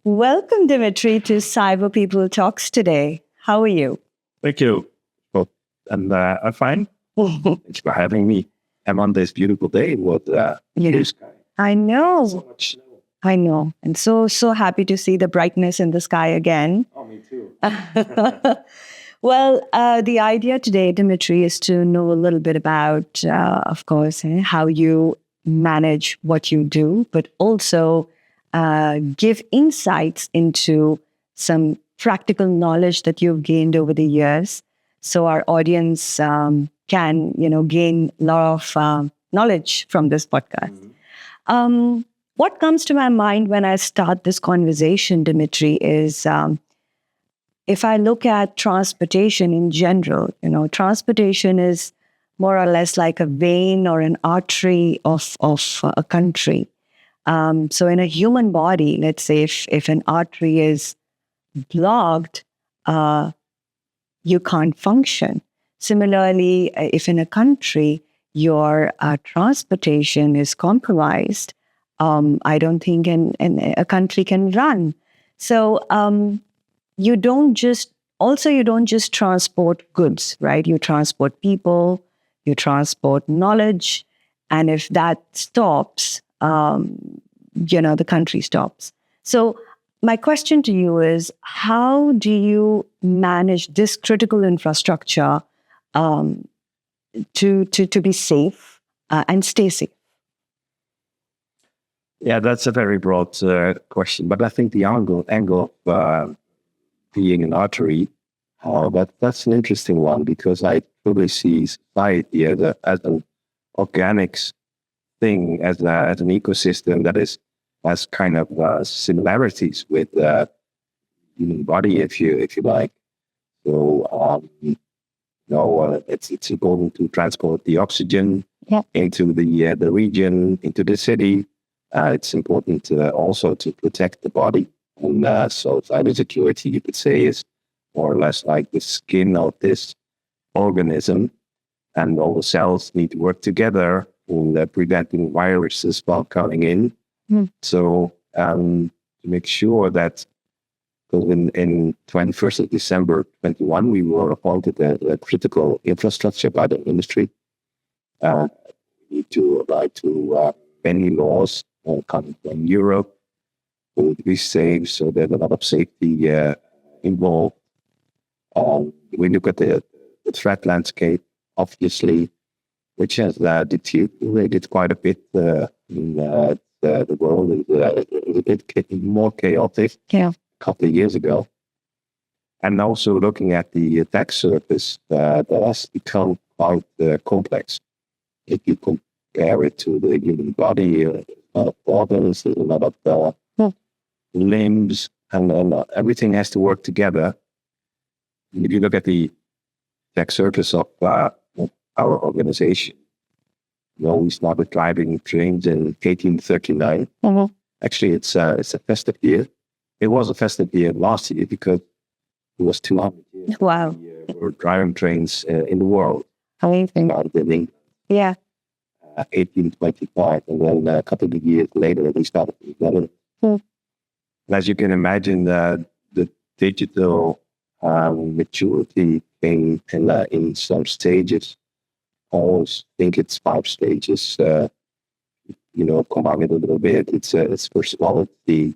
Welcome, Dimitri, to Cyber People Talks today. How are you? Thank you. Well, and I'm fine. Thanks for having me. I'm on this beautiful day with blue sky. I know. So much snow. I know. And so happy to see the brightness in the sky again. Oh, me too. Well, the idea today, Dimitri, is to know a little bit about, of course, how you manage what you do, but also give insights into some practical knowledge that you've gained over the years, so our audience can, gain a lot of knowledge from this podcast. What comes to my mind when I start this conversation, Dimitri, is if I look at transportation in general, transportation is more or less like a vein or an artery of a country. So in a human body, let's say if an artery is blocked, you can't function. Similarly, if in a country your transportation is compromised, I don't think a country can run. So you don't just transport goods, right? You transport people, you transport knowledge, and if that stops, the country stops. So my question to you is, how do you manage this critical infrastructure to be safe and stay safe? Yeah, that's a very broad question, but I think the angle of being an artery, that's an interesting one, because I truly see society as an organic thing, as an ecosystem that has kind of similarities with the human body, if you like. So it's important to transport the oxygen into the region, into the city. It's important also to protect the body. And so cybersecurity, you could say, is more or less like the skin of this organism. And all the cells need to work together in preventing viruses from coming in. So to make sure that, because in 21st of December 21, we were appointed a critical infrastructure by the ministry. We need to abide to many laws coming from Europe to be safe, so there's a lot of safety involved. We look at the threat landscape, obviously, which has deteriorated quite a bit. The world is a bit more chaotic a couple of years ago. And also looking at the attack surface, that has become quite complex. If you compare it to the human body, a lot of organs, there's a lot of limbs, and everything has to work together. If you look at the attack surface of our organization, we started driving trains in 1839. Actually, it's a festive year. It was a festive year last year because it was 200 years. Wow. We were driving trains in the world. Amazing. In Yeah. 1825, and then a couple of years later, we started in Netherlands. As you can imagine, the digital maturity came in some stages. I always think it's 5 stages. Combine it a little bit. It's first of all, it's the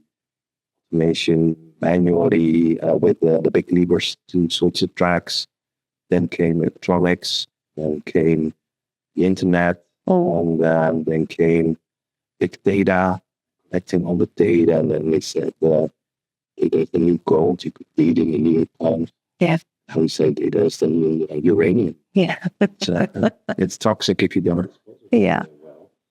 automation manually with the big levers to switch the tracks. Then came electronics. Then came the internet. And then came big data, collecting all the data. And then we said, there's the new gold you could read in the New York Times. Yeah. And we said, there's the new uranium. Yeah. So, it's toxic if you don't. Yeah.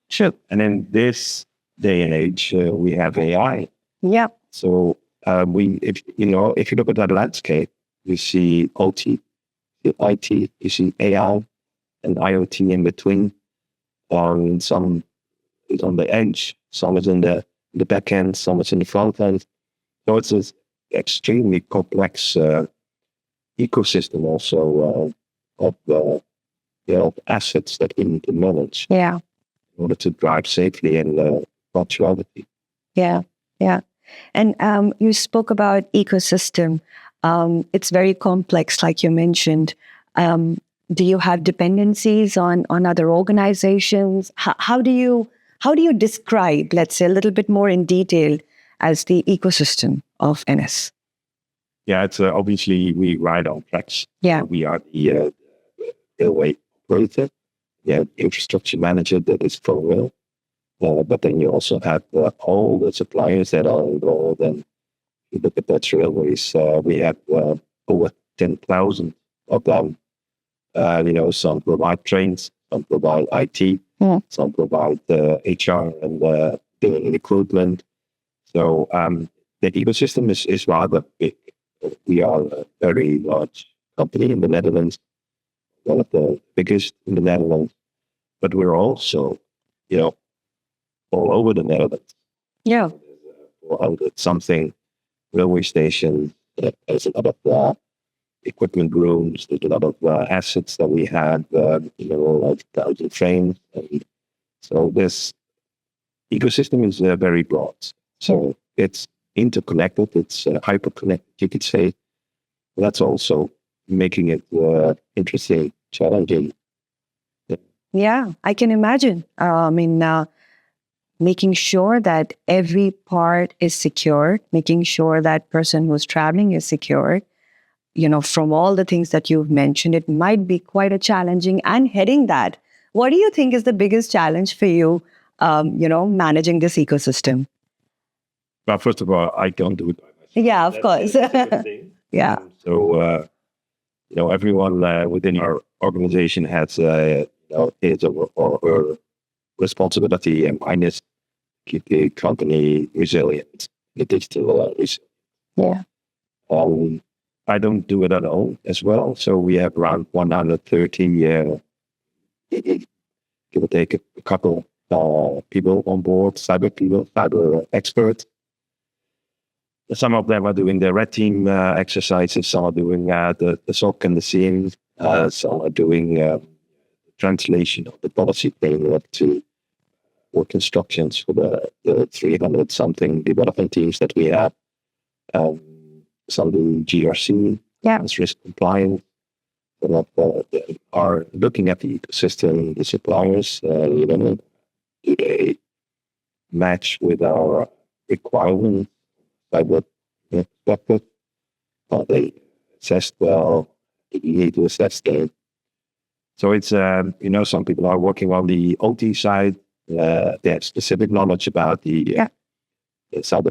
True. And in this day and age, we have AI. Yeah. So if you look at that landscape, you see OT, IT, you see AI and IoT in between. Some is on the edge, some is in the back end, some is in the front end. So it's an extremely complex ecosystem also of assets that we need to manage. Yeah. In order to drive safely and punctuality. Yeah. Yeah. And you spoke about ecosystem. It's very complex, like you mentioned. Um, do you have dependencies on other organizations? How do you describe, let's say, a little bit more in detail as the ecosystem of NS? Yeah, it's obviously we ride on tracks. Yeah. We are the railway operator. Yeah, infrastructure manager that is for rail. But then you also have all the suppliers that are involved. And if you look at Dutch railways, we have over 10,000 of them. Some provide trains, some provide IT, some provide HR and doing recruitment. So the ecosystem is rather big. We are a very large company in the Netherlands, one of the biggest in the Netherlands. But we're also, all over the Netherlands. Yeah. 400 something railway stations. There's a lot of equipment rooms. There's a lot of assets that we had, like 1,000 trains. And so this ecosystem is very broad. So it's interconnected. It's hyper-connected, you could say. That's also making it interesting, challenging. Yeah, I can imagine. Making sure that every part is secured, making sure that person who's traveling is secured. From all the things that you've mentioned, it might be quite a challenging and heading that. What do you think is the biggest challenge for you, managing this ecosystem? Well, first of all, I don't do it by myself. Yeah, of course. Yeah. So, everyone within our organization has his or her responsibility, and mine is keep the company resilient, the digital resilient. Yeah. I don't do it alone as well. So we have around 130, give or take a couple people on board, cyber experts. Some of them are doing the red team exercises. Some are doing the SOC and the SIEM. Some are doing translation of the policy framework work instructions for the 300 something development teams that we have. Some do GRC, risk compliance. Some are looking at the ecosystem, the suppliers. Do they match with our requirements? By what perspective? Are they assessed well? Do you need to assess them? So it's, some people are working on the OT side. They have specific knowledge about the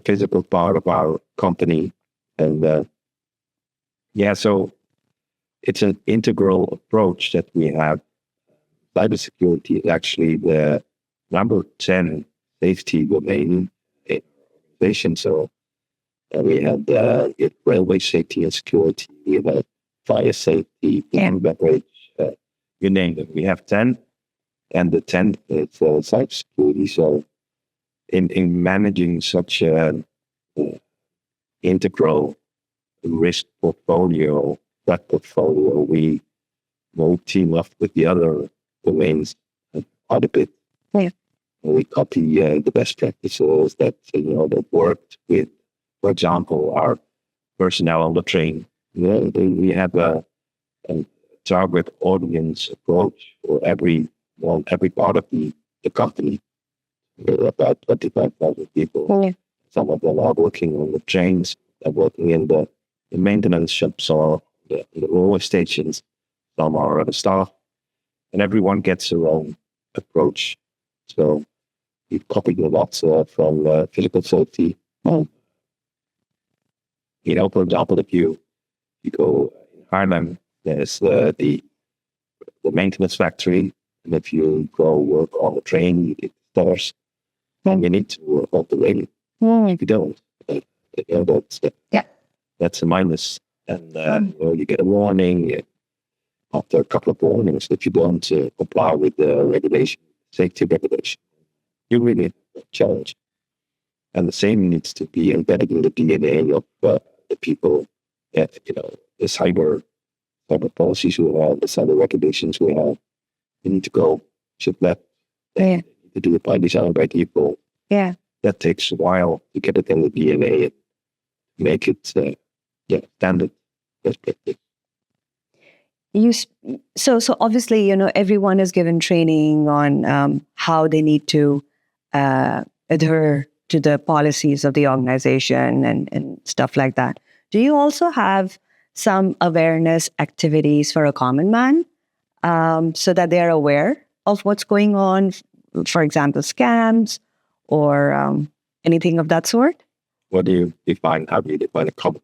physical part of our company. And so it's an integral approach that we have. Cybersecurity is actually the number 10 safety domain in our organization. So we have railway safety and security, we have fire safety, and beverage, you name them. We have 10, and the 10 is cybersecurity. So in managing such an integral risk portfolio, that portfolio, we will team up with the other domains quite a bit. Yeah. We copy the best practices that worked with, for example, our personnel on the train. We have a target audience approach for every part of the company. There are about 25,000 people. Yeah. Some of them are working on the trains, they're working in the maintenance shops or the railway stations. Some are the staff, and everyone gets their own approach. So we copied a lot from physical safety. For example, if you go in Haarlem, there's the maintenance factory, and if you go work on the train, you get stairs, and you need to work on the railing. If you don't, that's a minus. And you get a warning after a couple of warnings if you don't comply with the safety regulation. You really have a challenge. And the same needs to be embedded in the DNA of the people that, the cyber policies we have, the cyber regulations we have. You need to go, should left. To do it by design by people. Yeah. that takes a while to get it in the DNA and make it standard best practice. So obviously, everyone is given training on how they need to adhere to the policies of the organization and stuff like that. Do you also have some awareness activities for a common man so that they're aware of what's going on? For example, scams or anything of that sort? What do you define? How do you define a common?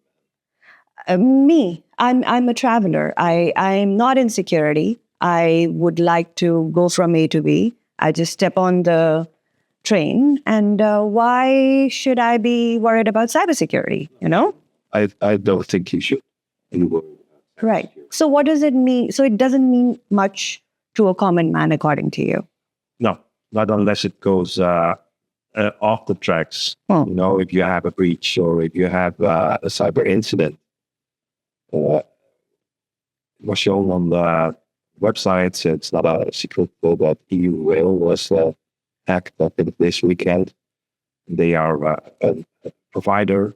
Me, I'm a traveler. I'm not in security. I would like to go from A to B. I just step on the train, and why should I be worried about cybersecurity? I don't think you should. Right. So what does it mean? So it doesn't mean much to a common man, according to you? No, not unless it goes off the tracks. If you have a breach or if you have a cyber incident. It was shown on the website. It's not a secret that EU rail was hacked up this weekend. They are a provider,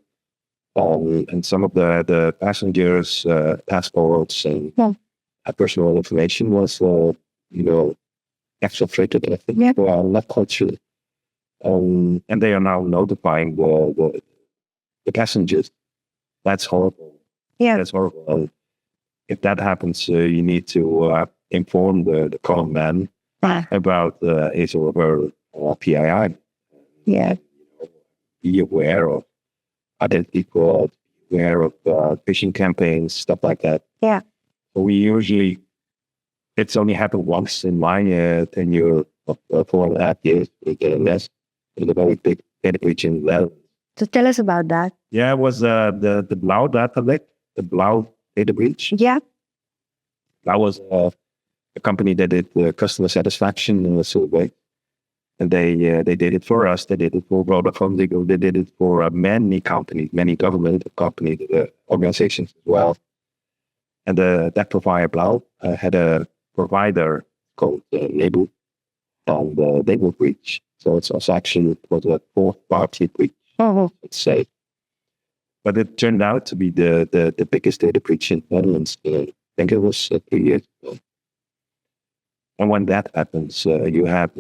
and some of the passengers' passports and personal information was, exfiltrated. I think. Yeah. Well, not quite sure. And they are now notifying the passengers. That's horrible. Yeah, that's horrible. If that happens, you need to inform the common man about his or her PII. Yeah. Be aware of identity fraud, aware of phishing campaigns, stuff like that. Yeah. So we usually, it's only happened once in my tenure of 4.5 years. We get less in a very big data breach in Netherlands. So tell us about that. Yeah, it was the Blauw data leak, the Blauw data breach. Yeah. That was a company that did customer satisfaction survey. And they did it for us. They did it for Vodafone. They did it for many companies, many government companies, organizations as well. And that provider, Blauw, had a provider called Nebu, and they were breached. So it was actually a fourth-party breach, let's say. But it turned out to be the biggest data breach in the Netherlands. I think it was 3 years ago. And when that happens, you have...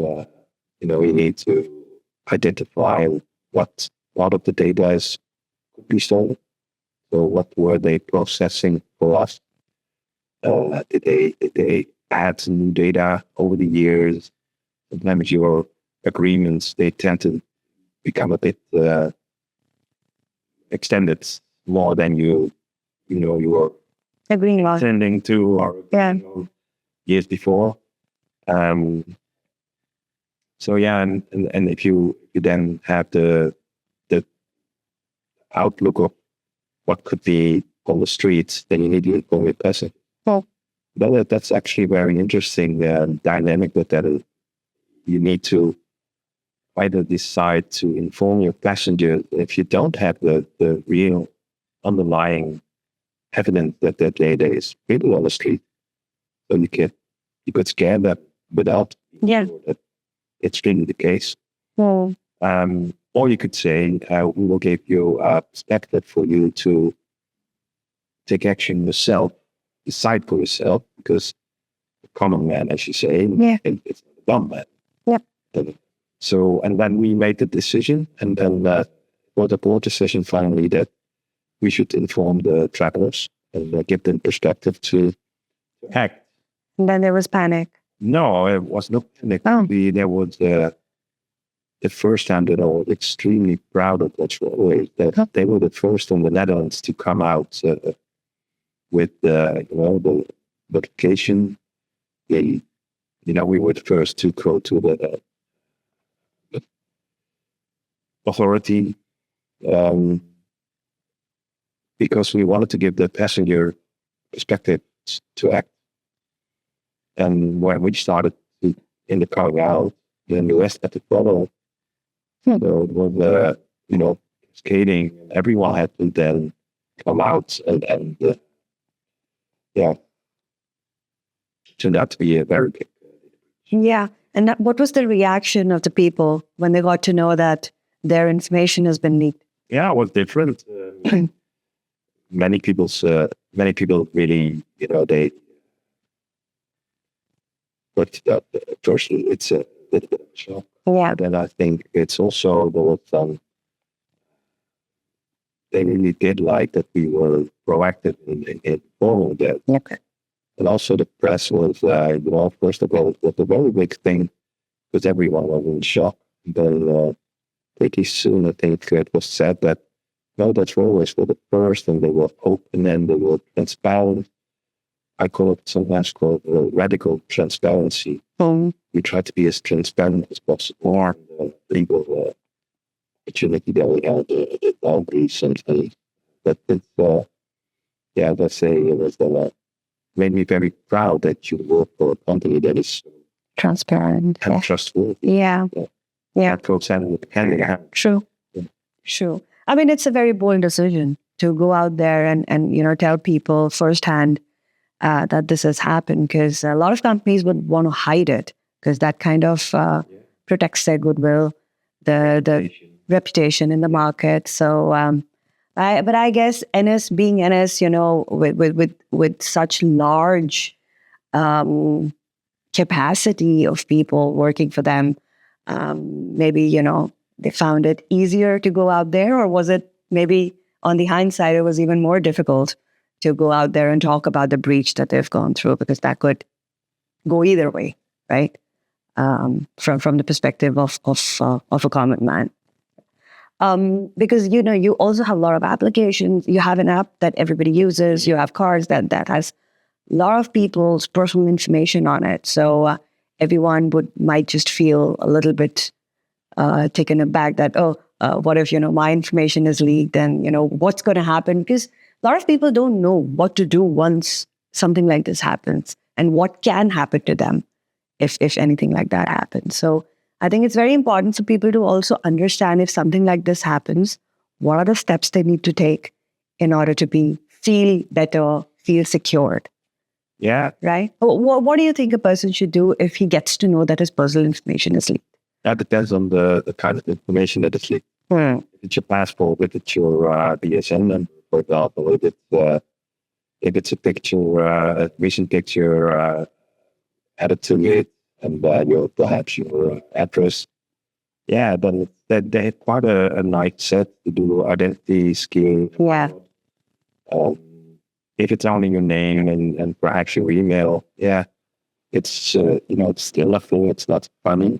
you need to identify what part of the data could be stolen. So what were they processing for us? Did they add some new data over the years? Sometimes your agreements, they tend to become a bit extended more than you were intending to or years before. So yeah, and if you then have the outlook of what could be on the streets, then you need to inform your person. That's actually very interesting dynamic with that. You need to either decide to inform your passenger if you don't have the real underlying evidence that data is really on the street. So you could scare them without being sure that it's really the case. Or you could say, we will give you a perspective for you to take action yourself, decide for yourself, because the common man, as you say, it's not a dumb man. Yep. So, and then we made the decision, and then for the board decision finally that we should inform the travelers and give them perspective to act. And then there was panic. No, it was not panic. There was the first time that I was extremely proud of that they were the first in the Netherlands to come out with the notification. We were the first to go to the authority because we wanted to give the passenger perspective to act. And when we started in the coming out, then the rest had to follow. So it was, skating. Everyone had to then come out and turned out to be a very big. Yeah. And what was the reaction of the people when they got to know that their information has been leaked? Yeah, it was different. Many people really, they looked it up. First, it's a little bit of a shock. Yeah. And then I think it's also, there was they really did like that we were proactive in informing them. Okay. And also the press was, first of all, it was a very big thing because everyone was in shock. Then pretty soon, I think it was said that, no, that's always for the first, and they were open and they were transparent. I call it sometimes called radical transparency. We try to be as transparent as possible. Or legal opportunity that we had, the boundaries and things. But it's, let's say it was made me very proud that you work for a company that is transparent and trustworthy. Yeah. True. Yeah. True. I mean, it's a very bold decision to go out there and tell people firsthand that this has happened, because a lot of companies would want to hide it because that kind of protects their goodwill, the reputation in the market. So, but I guess NS being NS, with such large capacity of people working for them, maybe they found it easier to go out there, or was it maybe on the hindsight it was even more difficult to go out there and talk about the breach that they've gone through, because that could go either way, right? From the perspective of a common man. Because you also have a lot of applications. You have an app that everybody uses. You have cards that has a lot of people's personal information on it. So everyone might just feel a little bit taken aback that, what if my information is leaked, and what's going to happen? Because a lot of people don't know what to do once something like this happens, and what can happen to them if anything like that happens. So I think it's very important for people to also understand, if something like this happens, what are the steps they need to take in order to feel better, feel secured. Yeah. Right? What do you think a person should do if he gets to know that his personal information is leaked? That depends on the kind of information that is leaked. If it's your passport, if it's your BSN number, for example, if it's a picture, a recent picture added to it, and perhaps your address. Yeah, then they have quite a nice set to do identity scheme. Yeah. If it's only your name and perhaps your email, it's it's still a thing. It's not funny.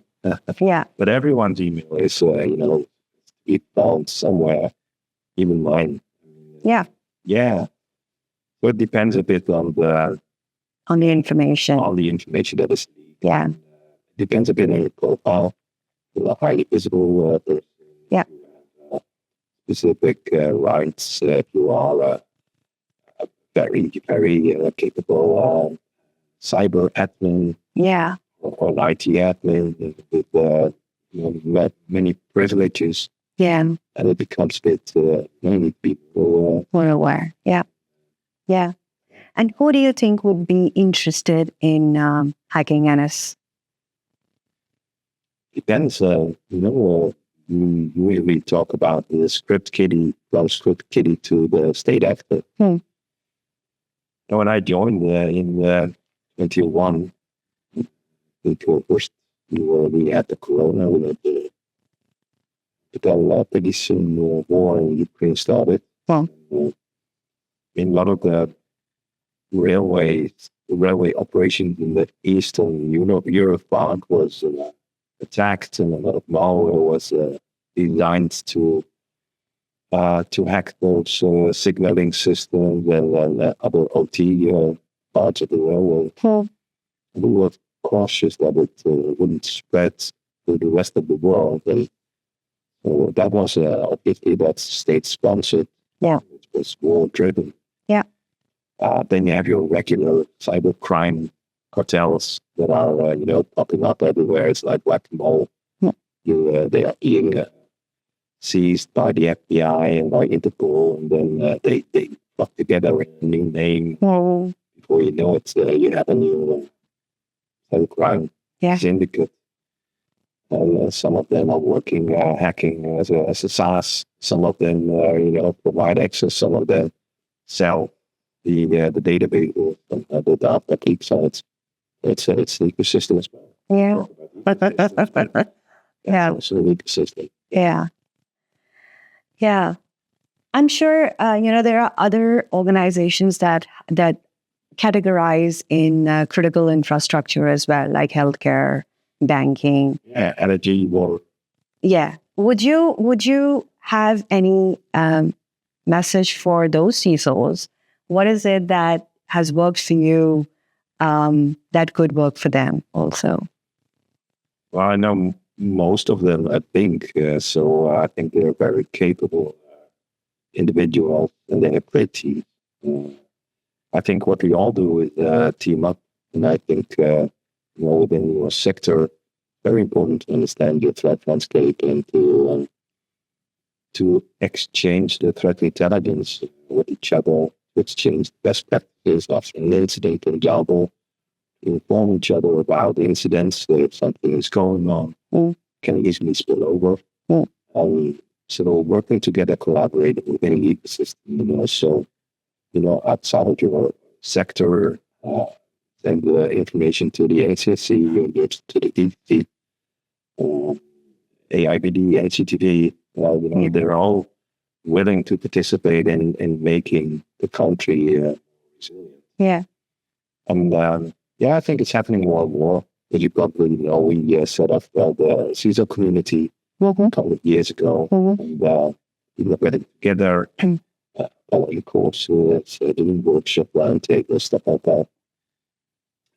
Yeah. But everyone's email is it found somewhere, even mine. Yeah. Yeah. So it depends a bit on the information. On the information that is leaked. Yeah. Depends a bit on your profile. A highly visible person. Yeah. Specific rights. If you are a very, very capable cyber admin. Yeah. Or an IT admin with many privileges. Yeah. And it becomes a bit many people more aware. Yeah. Yeah. And who do you think would be interested in hacking NS? Depends. We talk about the script kiddie, from script kiddie to the state actor. When I joined in 21, first we had the corona, we had but then pretty soon the war in Ukraine started. In a lot of the railway operations in the Eastern Europe was attacked, and a lot of malware was designed to hack those signaling systems and other OT parts of the railway. We were cautious that it wouldn't spread to the rest of the world. And so that was obviously that's state-sponsored. Yeah. It was war-driven. Yeah. Then you have your regular cybercrime cartels that are, popping up everywhere. It's like whack-a-mole. Yeah. They are being seized by the FBI and by Interpol, and then they put together a new name. Before you know it, you have a new cybercrime syndicate. And some of them are working hacking as a SaaS. Some of them, provide access. Some of them sell the database or the data peak. So it's an ecosystem as well. Yeah. Yeah. It's an ecosystem. Yeah. Yeah. I'm sure, there are other organizations that categorize in critical infrastructure as well, like healthcare, banking. Yeah, energy, water. Yeah. Would you have any message for those CISOs? What is it that has worked for you that could work for them also? Well, I know most of them, I think. So I think they're very capable individuals and they have great teams. I think what we all do is team up. And I think, within your sector, very important to understand your threat landscape and to exchange the threat intelligence with each other, exchange best practices of an incident, for example, inform each other about incidents. If something is going on, can easily spill over. So working together, collaborating within the ecosystem, so, outside of your sector, send the information to the ACSC, to the DT, AIBD, NCTV, they're all willing to participate in making the country resilient. Yeah. And I think it's happening more and more. As you probably know, we set up the CISO community a couple of years ago. And we got together, following courses, doing workshop roundtables, stuff like that.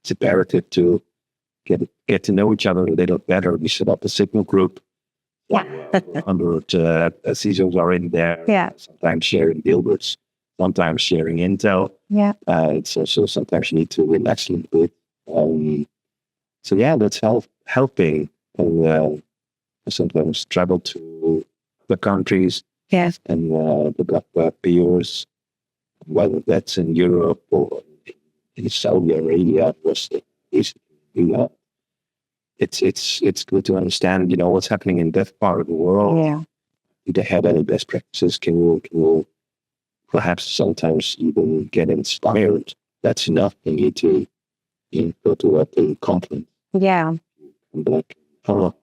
It's imperative to get to know each other a little better. We set up a signal group. Yeah. 100 CISOs are in there. Yeah. Sometimes sharing dealbers, sometimes sharing intel. Yeah. It's also sometimes you need to relax a little bit. So yeah, that's helping. And sometimes travel to the countries. Yes. And look up peers, whether that's in Europe or in Saudi Arabia, it's good to understand, what's happening in that part of the world. Yeah. Do they have any best practices? Can we perhaps sometimes even get inspired? That's enough. You need to go to a conference. Yeah. And like, oh,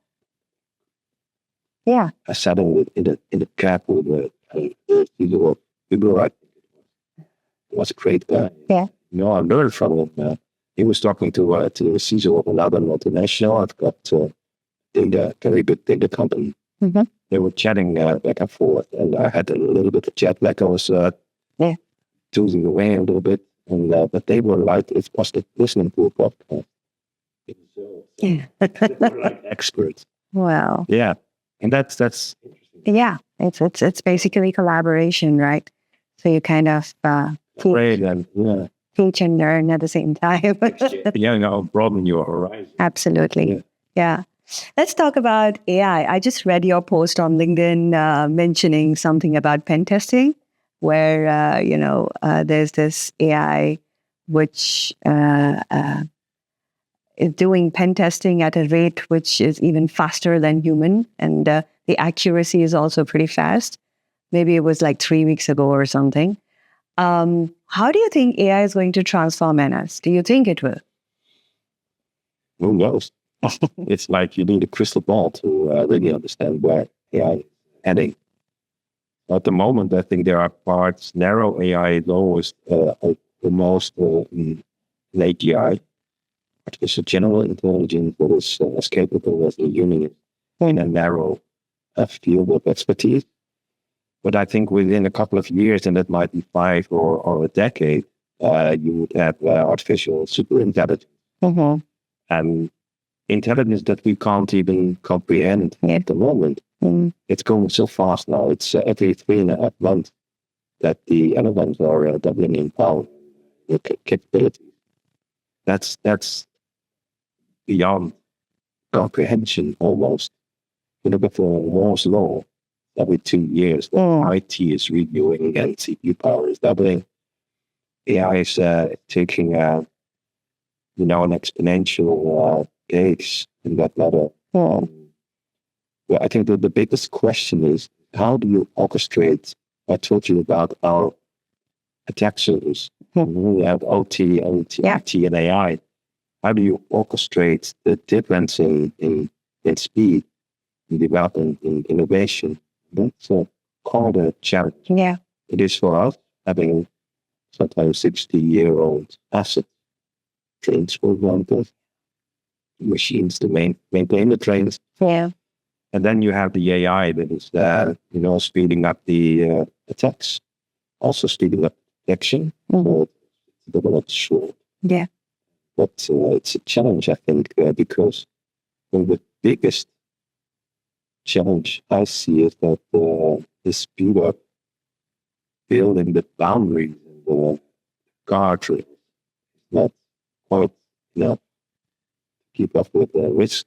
yeah. I sat in the cab with Igor. It was a great guy. Yeah. I learned from him. He was talking to the CISO of another multinational. I've got a very big data company. Mm-hmm. They were chatting back and forth, and I had a little bit of chat back. I was choosing away a little bit, and but they were like, it was like listening to a podcast. They were like experts. Wow. Yeah, and that's interesting. Yeah, it's basically collaboration, right? So you kind of teach and learn at the same time. Broaden your horizon. Absolutely. Yeah. Let's talk about AI. I just read your post on LinkedIn mentioning something about pen testing, where there's this AI which is doing pen testing at a rate which is even faster than human, and the accuracy is also pretty fast. Maybe it was like 3 weeks ago or something. How do you think AI is going to transform NS? Do you think it will? Who knows? It's like you need a crystal ball to really understand where AI is heading. At the moment, I think there are parts, narrow AI is always almost an AGI, artificial general intelligence, that is as capable as a human in a narrow field of expertise. But I think within a couple of years, and that might be 5 or a decade, you would have artificial superintelligence. Mm-hmm. And intelligence that we can't even comprehend at the moment. Mm-hmm. It's going so fast now. It's every 3.5 months that the LLMs are doubling in power, the capabilities. That's beyond comprehension almost. Before Moore's law, every 2 years, IT is reviewing and CPU power is doubling. AI is taking an exponential pace in that matter. Well, I think that the biggest question is, how do you orchestrate? I told you about our attack surface. We have OT, IT, and AI. How do you orchestrate the difference in speed, in development, in innovation? That's quite a challenge. Yeah. It is for us, having sometimes 60-year-old assets, trains, for example, machines to maintain the trains. Yeah. And then you have the AI that is, speeding up the attacks, also speeding up detection. So it's a bit of a short. Yeah. But it's a challenge, I think, because the biggest challenge I see is that the speed up building the boundaries and the guardrails is not quite enough to keep up with the risk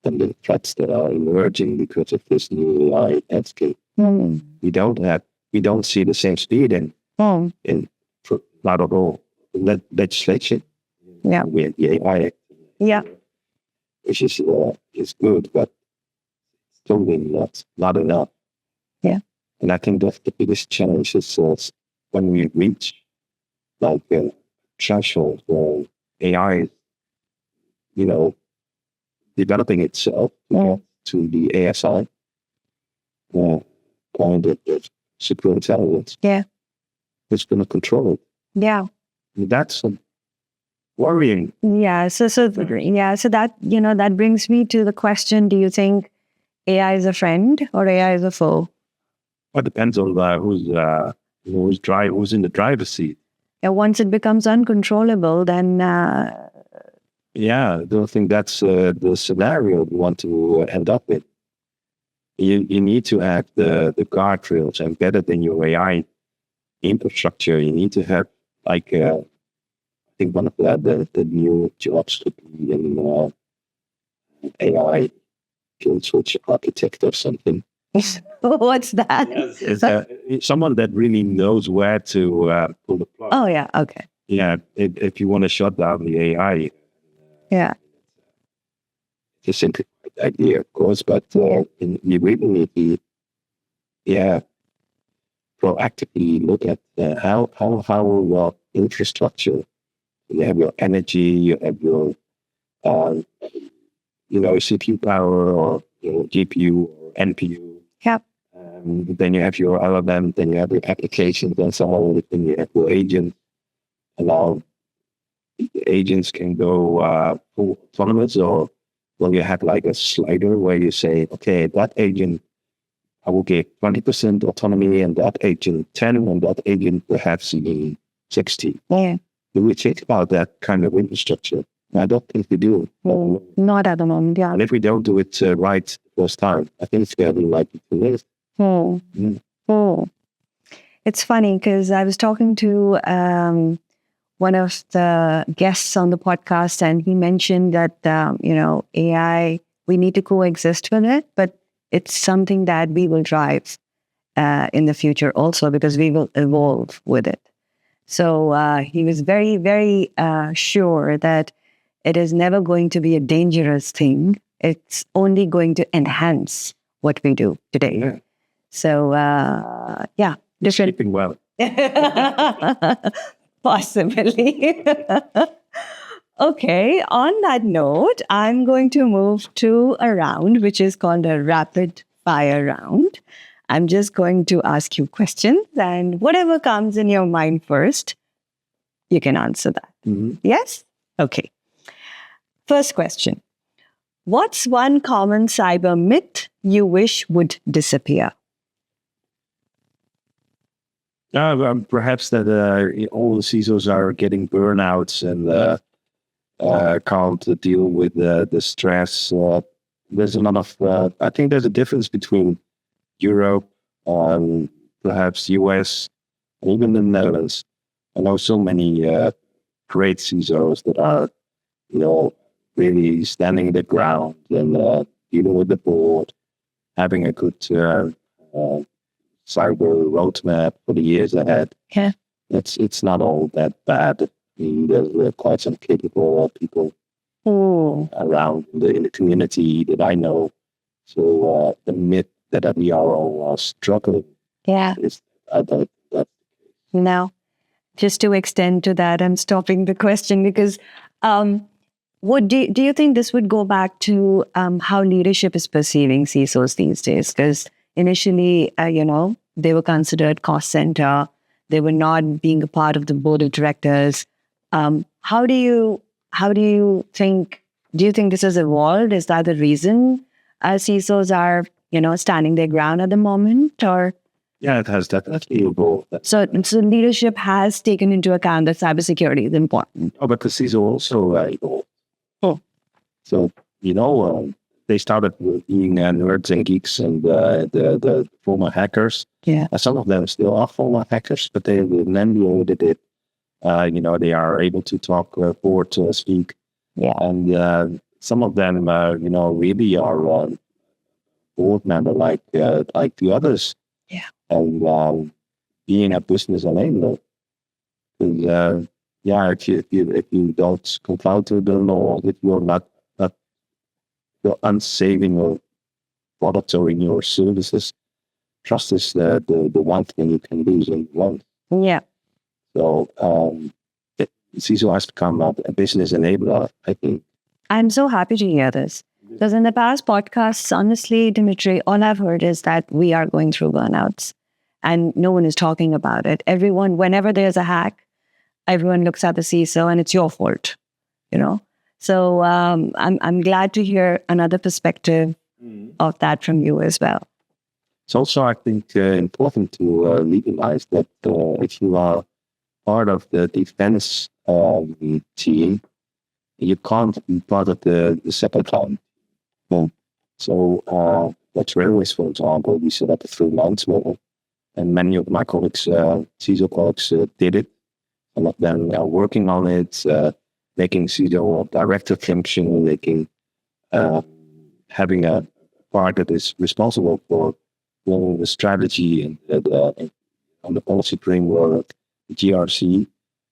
and the threats that are emerging because of this new AI landscape. We don't see the same speed in not at all legislation. Yeah. With the AI, which is good, but totally not enough. Yeah. And I think that's the biggest challenge is when we reach like a threshold where AI is, developing itself to the ASI, kind of super intelligence. Yeah. It's going to control it. Yeah. And that's worrying. Yeah. So that, that brings me to the question, do you think AI is a friend or AI is a foe? Well, it depends on who's in the driver's seat. And once it becomes uncontrollable, then I don't think that's the scenario we want to end up with. You need to have the guardrails embedded in your AI infrastructure. You need to have I think one of the new jobs to be in AI field switch architect or something. What's that? It's someone that really knows where to pull the plug. Oh, yeah. Okay. Yeah. If you want to shut down the AI. Yeah. It's a simple idea, of course, but you really need to proactively look at how your infrastructure, you have your energy, you have your CPU power or GPU or NPU. Yep. Then you have your LLM, then you have your applications, and so on. Then you have your agents. And now agents can go full autonomous, or you have like a slider where you say, okay, that agent, I will give 20% autonomy, and that agent 10, and that agent perhaps even 60. Yeah. Do we think about that kind of infrastructure? I don't think we do. Not at the moment, yeah. And if we don't do it right the first time, I think it's very likely to miss. It's funny because I was talking to one of the guests on the podcast, and he mentioned that, AI, we need to coexist with it, but it's something that we will drive in the future also because we will evolve with it. So he was very, very sure that it is never going to be a dangerous thing. It's only going to enhance what we do today. Yeah. So, different. Sleeping well. Possibly. Okay, on that note, I'm going to move to a round which is called a rapid fire round. I'm just going to ask you questions, and whatever comes in your mind first, you can answer that. Mm-hmm. Yes? Okay. First question. What's one common cyber myth you wish would disappear? Perhaps that all the CISOs are getting burnouts and can't deal with the stress. There's a lot of, I think there's a difference between Europe, perhaps US, and even the Netherlands. I know so many great CISOs that are, really standing the ground and dealing with the board, having a good cyber roadmap for the years ahead. Yeah. It's not all that bad. I mean, there's quite some capable people around in the community that I know. So the myth that we are all struggling is, I don't think that's Now, just to extend to that, I'm stopping the question because what do you think this would go back to how leadership is perceiving CISOs these days? Because initially, they were considered cost center. They were not being a part of the board of directors. How do you think? Do you think this has evolved? Is that the reason CISOs are standing their ground at the moment, or? Yeah, it has definitely evolved. So leadership has taken into account that cybersecurity is important. Oh, but the CISO also evolved. Oh. So, they started with being nerds and geeks and the former hackers. Yeah. Some of them still are former hackers, but they then did it. They are able to talk, board speak. Yeah. And some of them, really are board member like the others. Yeah. And being a business enabler. Because, if you don't comply to the law, if you're not you're unsaving your product or in your services, trust is the one thing you can lose in one. Yeah. So CISO has become a business enabler, I think. I'm so happy to hear this. Because in the past podcasts, honestly, Dimitri, all I've heard is that we are going through burnouts and no one is talking about it. Everyone, whenever there's a hack, everyone looks at the CISO and it's your fault, So I'm glad to hear another perspective of that from you as well. It's also, I think, important to legalize that if you are part of the defense team, you can't be part of the second line. So at railways, for example, we set up a 3 months model, and many of my colleagues, CISO colleagues, did it. Some of them are working on it, making CISO a director function, making having a part that is responsible for the strategy and on the policy framework, the GRC,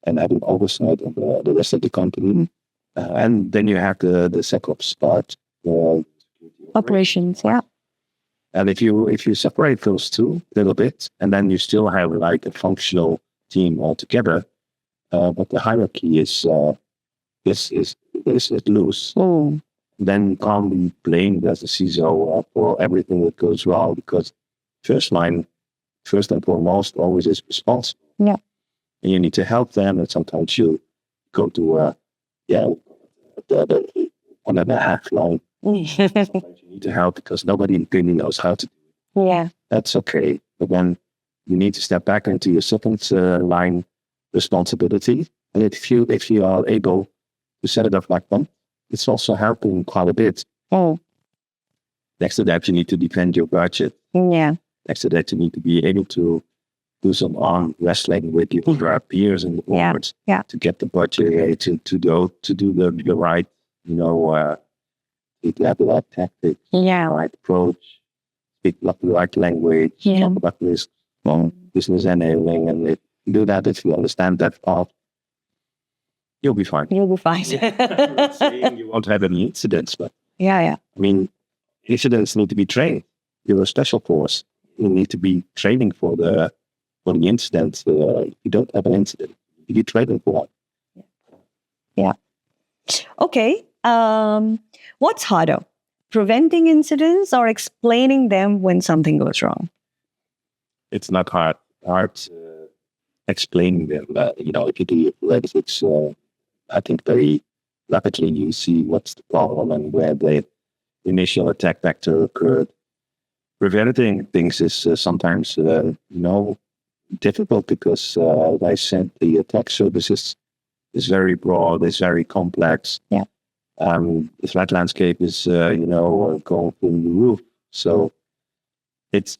and having oversight of the rest of the company. And then you have the SecOps part, operations, yeah. And if you separate those two a little bit, and then you still have like a functional team altogether, but the hierarchy is loose. Oh. Then you can't be blamed as a CISO for everything that goes wrong, because first line, first and foremost, always is responsible. Yeah. And you need to help them, and sometimes you go to the 1.5 line. Sometimes you need to help because nobody really knows how to do it. Yeah. That's okay. But then you need to step back into your second line responsibility. And if you are able to set it up like that, it's also helping quite a bit. Oh. Next to that, you need to defend your budget. Yeah. Next to that, you need to be able to do some arm wrestling with your peers and the boards to get the budget to do the right, to have the right tactics, the right approach, speak the right language, talk about this business enabling, and if you do that, if you understand that part, you'll be fine. You'll be fine. I'm not saying you won't have any incidents, but I mean, incidents need to be trained. You're a special force. You need to be training for the incident. You don't have an incident. You be training for one. Yeah. Okay. What's harder, preventing incidents or explaining them when something goes wrong? It's not hard. Explaining them. If you do your forensics, I think very rapidly you see what's the problem and where the initial attack vector occurred. Preventing things is sometimes, difficult because, as I said, the attack services is very broad, it's very complex. Yeah. The threat landscape is, going through the roof. So it's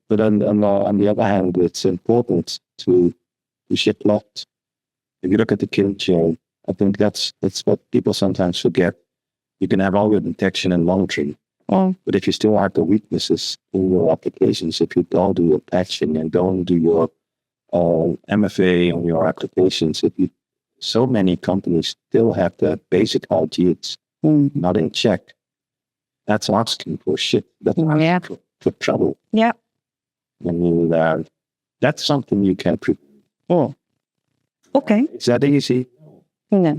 but on the other hand, it's important to ship locked. If you look at the kill chain, I think that's what people sometimes forget. You can have all your detection and monitoring, but if you still have the weaknesses in your applications, if you don't do your patching and don't do your MFA on your applications, so many companies still have the basic hygiene not in check. That's asking for shit. That's asking for trouble. Yeah. And that's something you can prevent. Oh. Okay. Is that easy? No.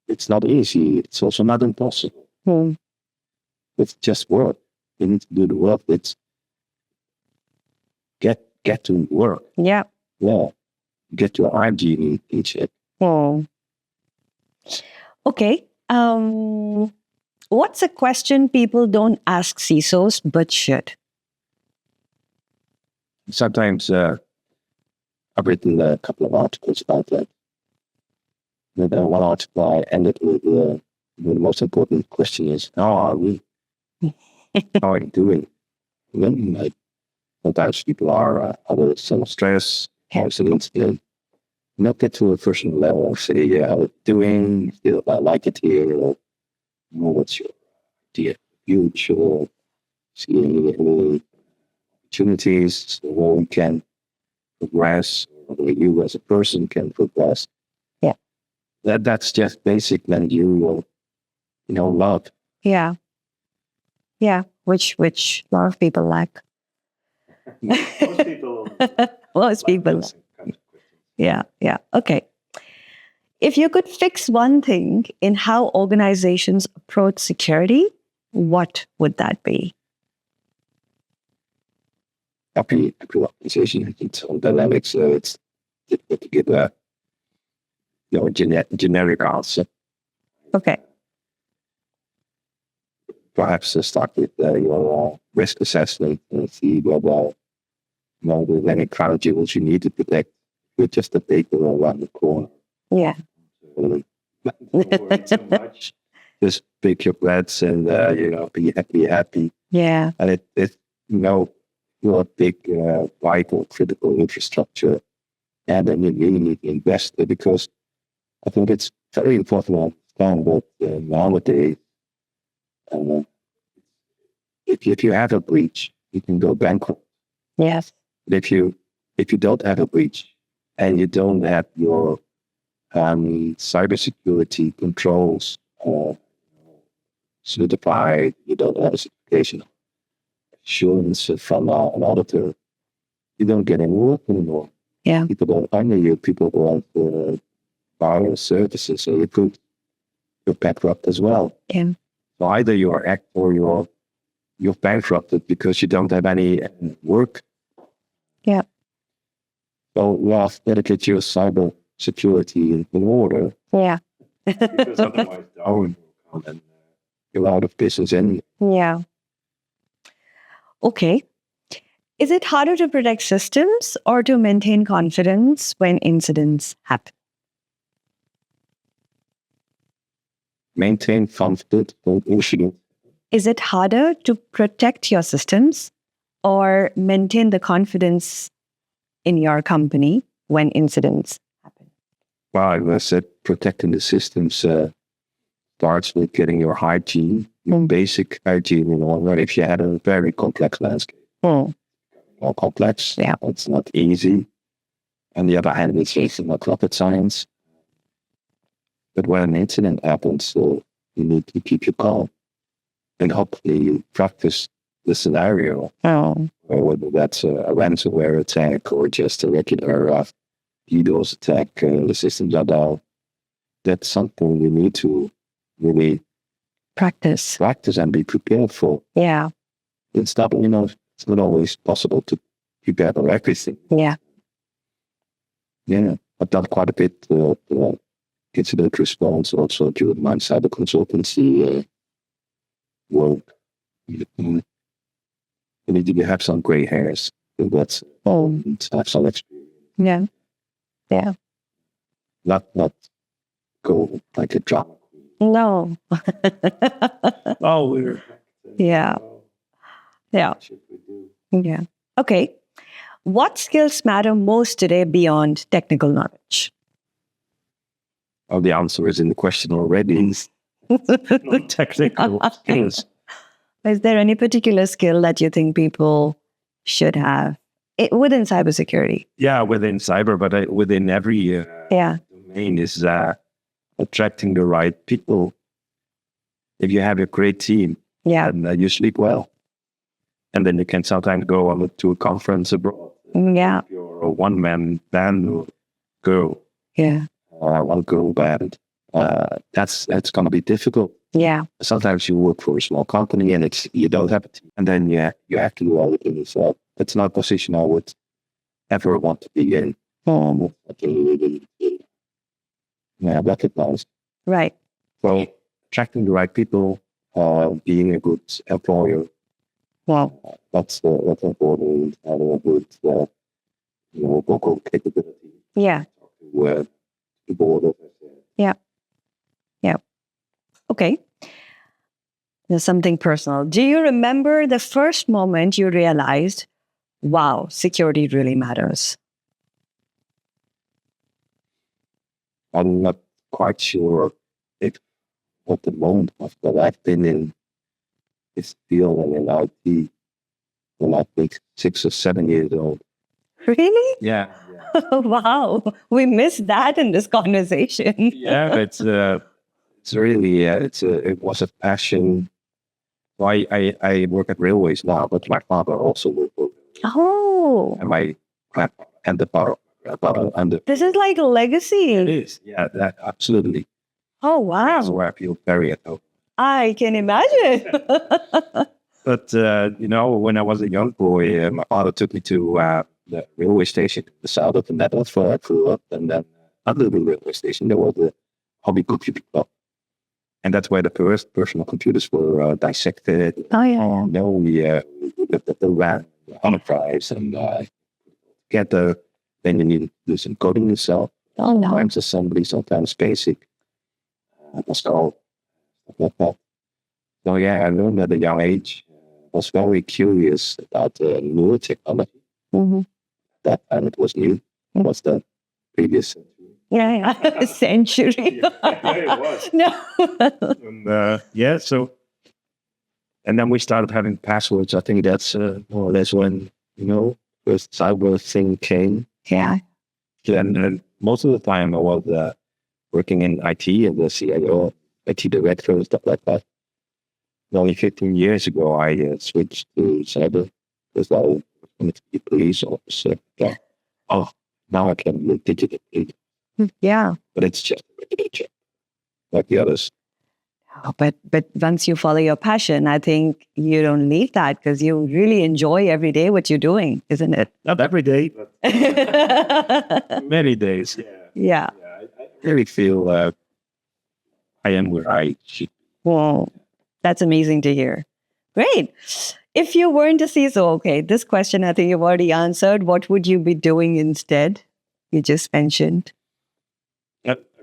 It's not easy. It's also not impossible. It's just work. You need to do the work. It's get to work. Yeah. Yeah. Get your hygiene in check. Oh. Okay. What's a question people don't ask CISOs but should? Sometimes I've written a couple of articles about that. And one article I ended with the most important question is, how are we? How are you doing? Then, like, sometimes people are under some stress, accidents, not get to a personal level and say, yeah, how are you doing? Feel I like it here. Or, what's your idea? Future? See any opportunities where we can progress, or where you as a person can progress. Yeah. That's just basic that you will, love. Yeah. Yeah. Which a lot of people lack. Most people. Most people. Yeah. Yeah. Okay. If you could fix one thing in how organizations approach security, what would that be? Every organization has its own dynamics, so it's difficult to give a generic answer. Okay. Perhaps start with your risk assessment and see whether there's any crowd jewels you need to protect. You're just a paper around the corner. Yeah. Don't worry too much. Just pick your breaths and be happy. Yeah. And it's your big vital critical infrastructure, and then you really need to invest it, because I think it's very important to understand that nowadays, if you have a breach, you can go bankrupt. Yes. But if you don't have a breach and you don't have your cybersecurity controls certified, you don't have a certification assurance from an auditor, you don't get any work anymore. Yeah. People don't hire you. People don't buy your services, so you're bankrupt as well. Yeah. So either you're bankrupted because you don't have any work. Yeah. So you have to get your cyber security in order. Yeah. Because otherwise, Darwin will come and you're out of business anyway. Yeah. Okay. Is it harder to protect systems or to maintain confidence when incidents happen? Maintain confidence when incidents. Is it harder to protect your systems or maintain the confidence in your company when incidents happen? Well, as I said, protecting the systems starts with getting your hygiene, your basic hygiene in order. If you had a very complex landscape, more complex, it's not easy. On the other hand, it's not rocket science. But when an incident happens, you need to keep your calm. And hopefully you practice the scenario, or whether that's a ransomware attack or just a regular DDoS attack, the systems are down. That's something you need to really practice and be prepared for. Yeah. It's not, it's not always possible to prepare for everything. Yeah. Yeah. I've done quite a bit incident response also during my cyber consultancy work. You need to have some gray hairs. That's have some experience. Yeah. Yeah. Not go like a drama. No. We're Yeah. Yeah. Yeah. Okay. What skills matter most today beyond technical knowledge? The answer is in the question already. Non-technical skills. Is there any particular skill that you think people should have within cybersecurity? Yeah, within cyber, but within every domain is attracting the right people. If you have a great team, Yeah. and you sleep well. And then you can sometimes go to a conference abroad. Yeah. If you're a one-man band or girl, Yeah. one girl band, that's going to be difficult. Yeah. Sometimes you work for a small company and you don't have a team, and then you have to do all of it yourself. That's not a position I would ever want to be in. Recognized. Right. So attracting the right people, being a good employer. Wow. That's important. Having a good, vocal capability. Yeah. To the board. Yeah. Yeah. Okay. There's something personal. Do you remember the first moment you realized, wow, security really matters? I'm not quite sure what the moment was, but I've been in this field and in IT when I think 6 or 7 years old. Really? Yeah. Wow. We missed that in this conversation. Yeah, it's really it was a passion. So I work at railways now, but my father also worked for Oh. and my grandpa and the grandfather and the. This is like a legacy. It is, yeah, that absolutely. Oh, wow. That's where I feel very at home. I can imagine. But, when I was a young boy, my father took me to the railway station in the south of the Netherlands where I grew up. And then under the railway station, there was the hobby computer club. And that's where the first personal computers were dissected. Oh, yeah. We looked at the RAM, the hard drives, and then you need to do some coding yourself. Oh, no. Sometimes assembly, sometimes basic. So, like that. So yeah, I learned at a young age. Was very curious about newer technology. Mm-hmm. That time it was new. It was the previous century. Yeah. Century. Yeah, it was. No. And, and then we started having passwords. I think that's more or less when, first cyber thing came. Yeah. And most of the time I was working in IT as a CIO, IT director and stuff like that. Only 15 years ago, I switched to cyber because I wanted to be a police officer. Yeah. Oh, now I can be digitally. Yeah. But it's just a regular job, like the others. Oh, but once you follow your passion, I think you don't leave that because you really enjoy every day what you're doing, isn't it? Not every day, but many days. Yeah. I really feel I am where I should be. Well, that's amazing to hear. Great. If you weren't a CISO, okay, this question I think you've already answered. What would you be doing instead? You just mentioned.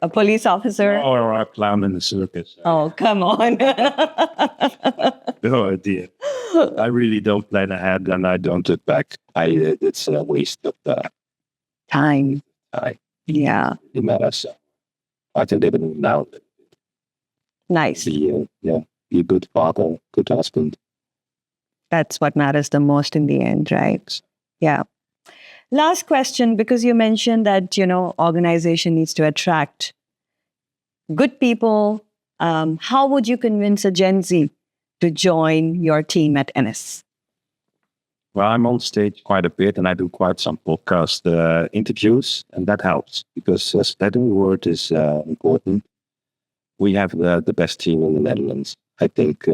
A police officer? Or a clown in the circus. Oh, come on. No idea. I really don't plan ahead and I don't look back. It's a waste of time. Yeah. It matters. I can live in now. Nice. Be a good father, good husband. That's what matters the most in the end, right? Yeah. Last question, because you mentioned that, organization needs to attract good people. How would you convince a Gen Z to join your team at NS? Well, I'm on stage quite a bit and I do quite some podcast interviews, and that helps because spreading the word is important. We have the best team in the Netherlands, I think,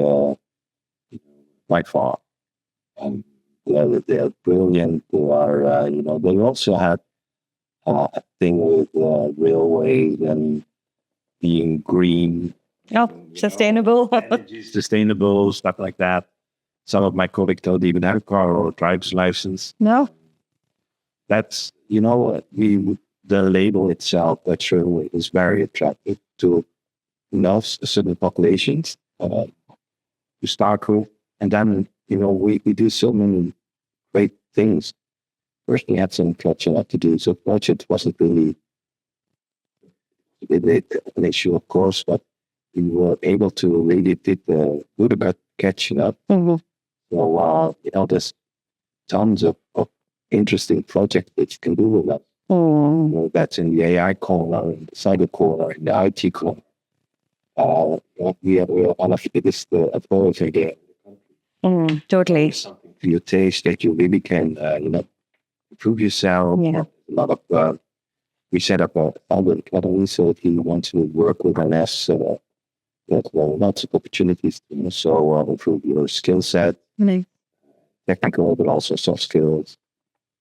by far. They're brilliant. They are, they also had a thing with railways and being green. Oh, sustainable. Sustainable, stuff like that. Some of my colleagues don't even have a car or a driver's license. No. That's, the label itself, that railway is very attractive to certain populations to start with. And then, we do so many great things. First, we had some catching up to do. So budget wasn't really an issue, of course, but we were able to really did good about catching up. Mm-hmm. So, there's tons of interesting projects that you can do with that. Mm. That's in the AI corner, in the cyber corner, in the IT corner. we are one of the biggest employers here. Totally. Something to your taste that you really can, improve yourself. Yeah. A lot of, we set up a other academy, so if you want to work with NS, there's lots of opportunities to also improve your skill set, technical, but also soft skills.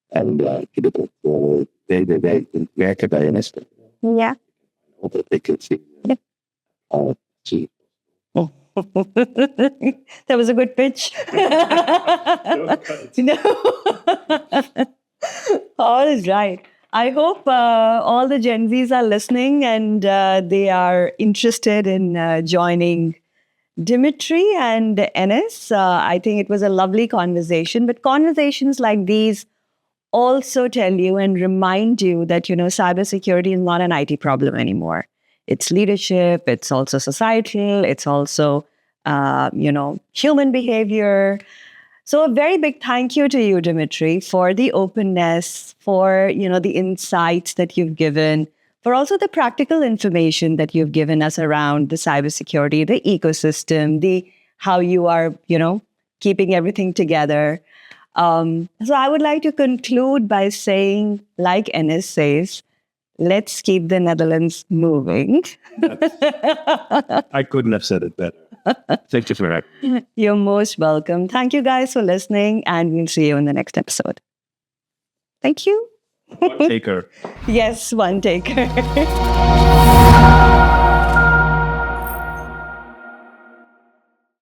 En je doet ook werken bij NS. Ja. Dat ik het zie. That was a good pitch. No. All is right. I hope all the Gen Zs are listening and they are interested in joining Dimitri and Enes. I think it was a lovely conversation, but conversations like these also tell you and remind you that, cybersecurity is not an IT problem anymore. It's leadership, it's also societal, it's also, human behavior. So a very big thank you to you, Dimitri, for the openness, for, the insights that you've given, for also the practical information that you've given us around the cybersecurity, the ecosystem, how you are, keeping everything together. So I would like to conclude by saying, like Enes says, let's keep the Netherlands moving. I couldn't have said it better. Thank you for that. You're most welcome. Thank you guys for listening, and we'll see you in the next episode. Thank you. One taker. Yes, one taker.